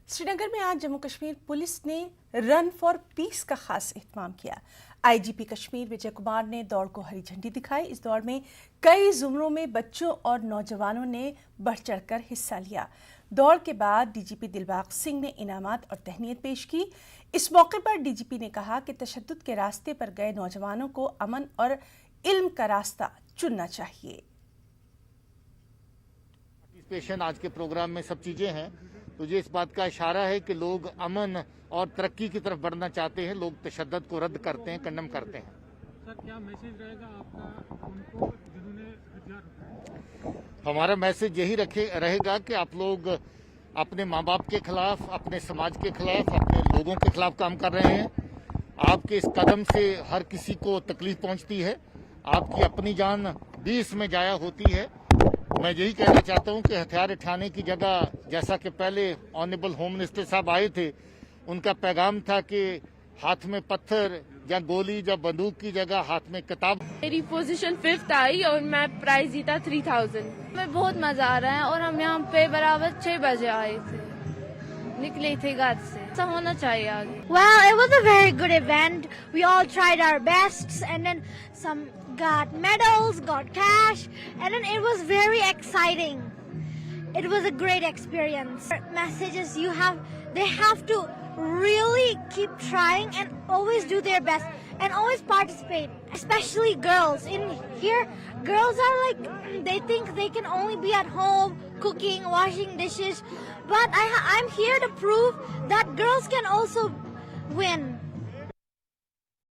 श्री नगर में आज जम्मू कश्मीर पुलिस ने रन फॉर पीस का खास एहतमाम किया। आईजीपी कश्मीर विजय कुमार ने दौड़ को हरी झंडी दिखाई। इस दौड़ में कई जुमरों में बच्चों और नौजवानों ने बढ़ चढ़कर हिस्सा लिया। दौड़ के बाद डीजीपी दिलबाग सिंह ने इनामात और तहनीत पेश की। इस मौके पर डीजीपी ने कहा कि तशद्दुद के रास्ते पर गए नौजवानों को अमन और इल्म का रास्ता चुनना चाहिए। पार्टिसिपेशन आज के प्रोग्राम में सब चीजें हैं, तो ये इस बात का इशारा है कि लोग अमन और तरक्की की तरफ बढ़ना चाहते हैं। लोग तशद्दुद को रद्द करते हैं, कंडम करते हैं। सर, क्या मैसेज रहेगा आपका उनको जिन्होंने हथियार उठाए? हमारा मैसेज यही रहेगा कि आप लोग अपने माँ बाप के खिलाफ, अपने समाज के खिलाफ, अपने लोगों के खिलाफ काम कर रहे हैं। आपके इस कदम से हर किसी को तकलीफ पहुंचती है, आपकी अपनी जान भी इसमें जाया होती है। मैं यही कहना चाहता हूं कि हथियार उठाने की जगह, जैसा कि पहले ऑनरेबल होम मिनिस्टर साहब आए थे, उनका पैगाम था कि हाथ में पत्थर या गोली या बंदूक की जगह हाथ में किताब। मेरी पोजीशन 5th आई और मैं प्राइज जीता 3000। हमें बहुत मजा आ रहा है और हम यहाँ पे बराबर 6 बजे आए थे, निकले थे घर से। ऐसा होना चाहिए आगे। Well, it was a very good event. We all tried our best, and then some got medals, got cash, and then it was very exciting. It was a great experience. Messages they have to really keep trying and always do their best and always participate, especially girls. In here, girls are like, they think they can only be at home cooking, washing dishes, but I'm here to prove that girls can also win.